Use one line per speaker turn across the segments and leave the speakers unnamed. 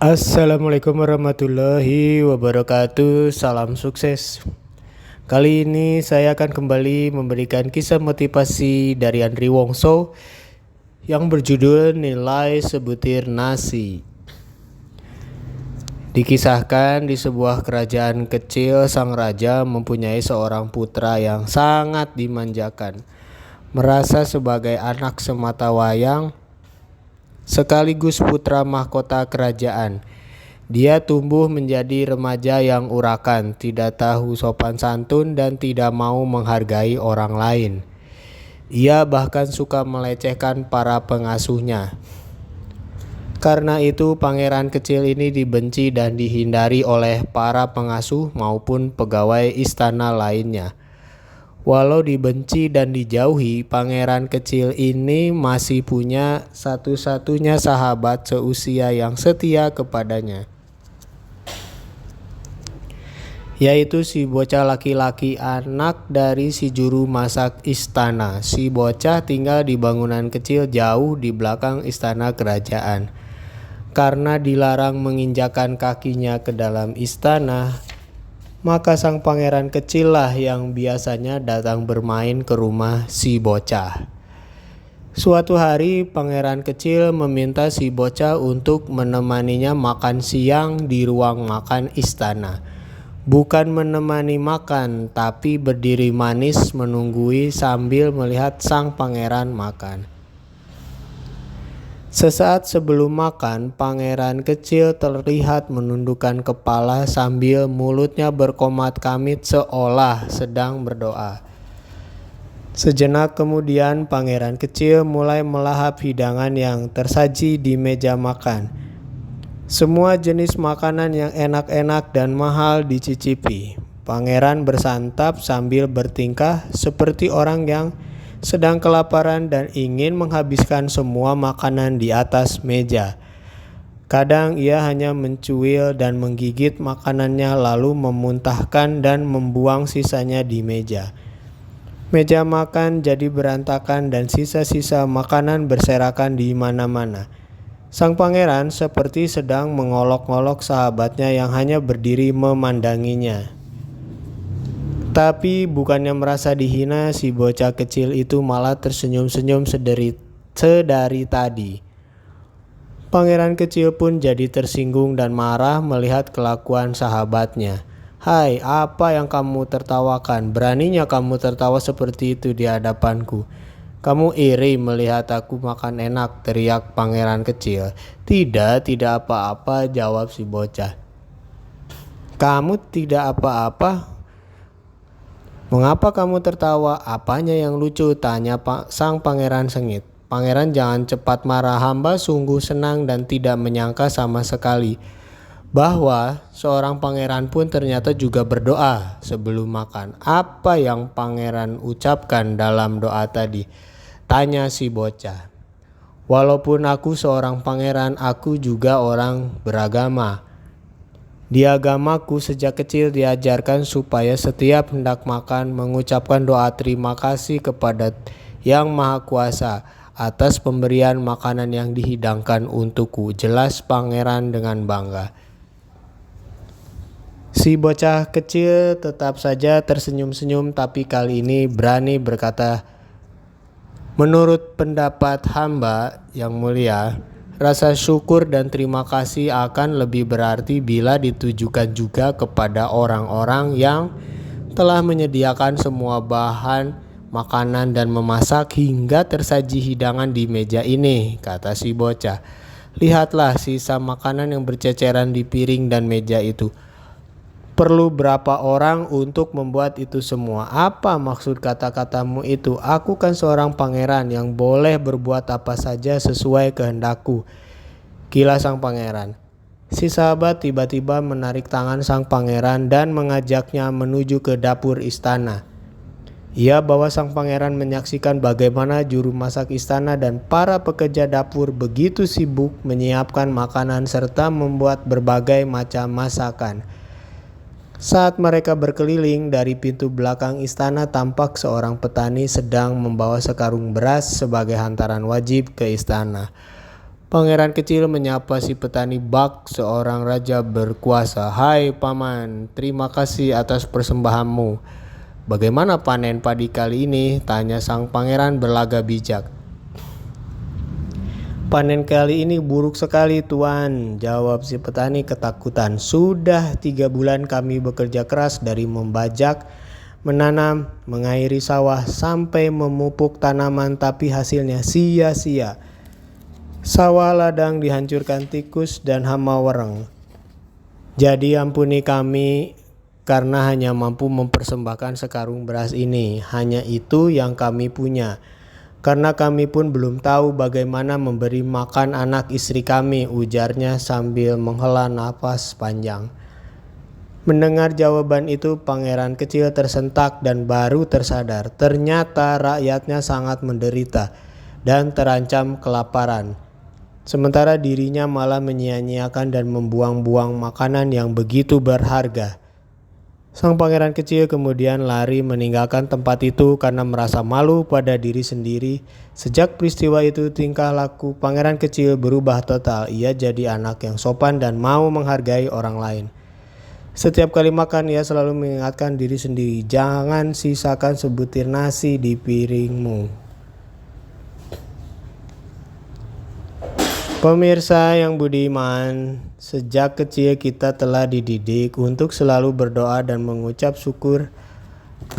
Assalamualaikum warahmatullahi wabarakatuh. Salam sukses. Kali ini saya akan kembali memberikan kisah motivasi dari Andri Wongso yang berjudul Nilai Sebutir Nasi. Dikisahkan di sebuah kerajaan kecil, sang raja mempunyai seorang putra yang sangat dimanjakan. Merasa sebagai anak sematawayang sekaligus putra mahkota kerajaan. Dia tumbuh menjadi remaja yang urakan, tidak tahu sopan santun dan tidak mau menghargai orang lain. Ia bahkan suka melecehkan para pengasuhnya. Karena itu pangeran kecil ini dibenci dan dihindari oleh para pengasuh maupun pegawai istana lainnya. Walau dibenci dan dijauhi, pangeran kecil ini masih punya satu-satunya sahabat seusia yang setia kepadanya, yaitu si bocah laki-laki anak dari si juru masak istana. Si bocah tinggal di bangunan kecil jauh di belakang istana kerajaan. Karena dilarang menginjakan kakinya ke dalam istana, maka sang pangeran kecil lah yang biasanya datang bermain ke rumah si bocah. Suatu hari pangeran kecil meminta si bocah untuk menemaninya makan siang di ruang makan istana. Bukan menemani makan, tapi berdiri manis menunggui sambil melihat sang pangeran makan. Sesaat sebelum makan, pangeran kecil terlihat menundukkan kepala sambil mulutnya berkomat-kamit seolah sedang berdoa. Sejenak kemudian pangeran kecil mulai melahap hidangan yang tersaji di meja makan. Semua jenis makanan yang enak-enak dan mahal dicicipi. Pangeran bersantap sambil bertingkah seperti orang yang sedang kelaparan dan ingin menghabiskan semua makanan di atas meja. Kadang ia hanya mencuil dan menggigit makanannya lalu memuntahkan dan membuang sisanya di meja. Meja makan jadi berantakan dan sisa-sisa makanan berserakan di mana-mana. Sang pangeran seperti sedang mengolok-olok sahabatnya yang hanya berdiri memandanginya. Tapi bukannya merasa dihina, si bocah kecil itu malah tersenyum-senyum sedari tadi. Pangeran kecil pun jadi tersinggung dan marah melihat kelakuan sahabatnya. "Hai, apa yang kamu tertawakan? Beraninya kamu tertawa seperti itu di hadapanku. Kamu iri melihat aku makan enak," teriak pangeran kecil. Tidak apa-apa," jawab si bocah. "Kamu tidak apa-apa? Mengapa kamu tertawa? Apanya yang lucu?" tanya sang pangeran sengit. "Pangeran, jangan cepat marah. Hamba sungguh senang dan tidak menyangka sama sekali bahwa seorang pangeran pun ternyata juga berdoa sebelum makan." "Apa yang pangeran ucapkan dalam doa tadi?" tanya si bocah. "Walaupun aku seorang pangeran, aku juga orang beragama. Di agamaku sejak kecil diajarkan supaya setiap hendak makan mengucapkan doa terima kasih kepada Yang Maha Kuasa atas pemberian makanan yang dihidangkan untukku," jelas pangeran dengan bangga. Si bocah kecil tetap saja tersenyum-senyum, tapi kali ini berani berkata, "Menurut pendapat hamba yang mulia, rasa syukur dan terima kasih akan lebih berarti bila ditujukan juga kepada orang-orang yang telah menyediakan semua bahan makanan dan memasak hingga tersaji hidangan di meja ini," kata si bocah. "Lihatlah sisa makanan yang berceceran di piring dan meja itu. Perlu berapa orang untuk membuat itu semua? Apa maksud kata-katamu itu? Aku kan seorang pangeran yang boleh berbuat apa saja sesuai kehendakku," kilas sang pangeran. Si sahabat tiba-tiba menarik tangan sang pangeran dan mengajaknya menuju ke dapur istana. Ia bawa sang pangeran menyaksikan bagaimana juru masak istana dan para pekerja dapur begitu sibuk menyiapkan makanan serta membuat berbagai macam masakan. Saat mereka berkeliling, dari pintu belakang istana tampak seorang petani sedang membawa sekarung beras sebagai hantaran wajib ke istana. Pangeran kecil menyapa si petani bak, seorang raja berkuasa. "Hai paman, terima kasih atas persembahanmu." "Bagaimana panen padi kali ini?" tanya sang pangeran berlagak bijak. "Panen kali ini buruk sekali tuan," jawab si petani ketakutan. "Sudah 3 bulan kami bekerja keras dari membajak, menanam, mengairi sawah, sampai memupuk tanaman, tapi hasilnya sia-sia. Sawah ladang dihancurkan tikus dan hama wereng. Jadi ampuni kami karena hanya mampu mempersembahkan sekarung beras ini. Hanya itu yang kami punya. Karena kami pun belum tahu bagaimana memberi makan anak istri kami," ujarnya sambil menghela nafas panjang. Mendengar jawaban itu, pangeran kecil tersentak dan baru tersadar. Ternyata rakyatnya sangat menderita dan terancam kelaparan. Sementara dirinya malah menyia-nyiakan dan membuang-buang makanan yang begitu berharga. Sang pangeran kecil kemudian lari meninggalkan tempat itu karena merasa malu pada diri sendiri. Sejak peristiwa itu, tingkah laku pangeran kecil berubah total. Ia jadi anak yang sopan dan mau menghargai orang lain. Setiap kali makan, ia selalu mengingatkan diri sendiri, "Jangan sisakan sebutir nasi di piringmu." Pemirsa yang budiman, sejak kecil kita telah dididik untuk selalu berdoa dan mengucap syukur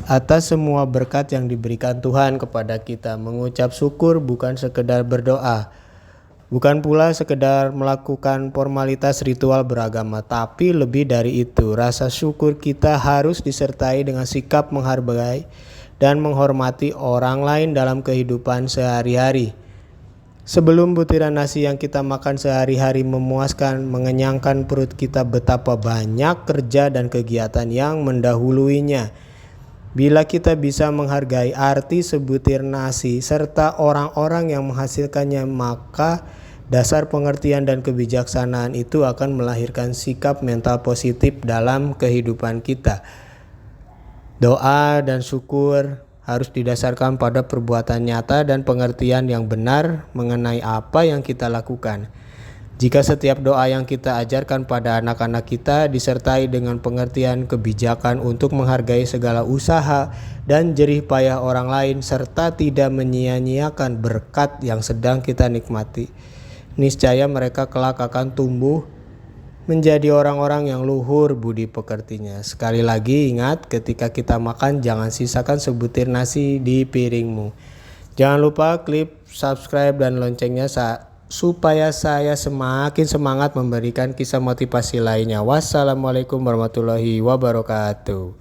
atas semua berkat yang diberikan Tuhan kepada kita. Mengucap syukur bukan sekedar berdoa, bukan pula sekedar melakukan formalitas ritual beragama, tapi lebih dari itu, rasa syukur kita harus disertai dengan sikap menghargai dan menghormati orang lain dalam kehidupan sehari-hari. Sebelum butiran nasi yang kita makan sehari-hari memuaskan, mengenyangkan perut kita, betapa banyak kerja dan kegiatan yang mendahuluinya. Bila kita bisa menghargai arti sebutir nasi serta orang-orang yang menghasilkannya, maka dasar pengertian dan kebijaksanaan itu akan melahirkan sikap mental positif dalam kehidupan kita. Doa dan syukur harus didasarkan pada perbuatan nyata dan pengertian yang benar mengenai apa yang kita lakukan. Jika setiap doa yang kita ajarkan pada anak-anak kita disertai dengan pengertian kebijakan untuk menghargai segala usaha dan jerih payah orang lain serta tidak menyia-nyiakan berkat yang sedang kita nikmati, niscaya mereka kelak akan tumbuh menjadi orang-orang yang luhur budi pekertinya. Sekali lagi ingat, ketika kita makan jangan sisakan sebutir nasi di piringmu. Jangan lupa klik subscribe dan loncengnya supaya saya semakin semangat memberikan kisah motivasi lainnya. Wassalamualaikum warahmatullahi wabarakatuh.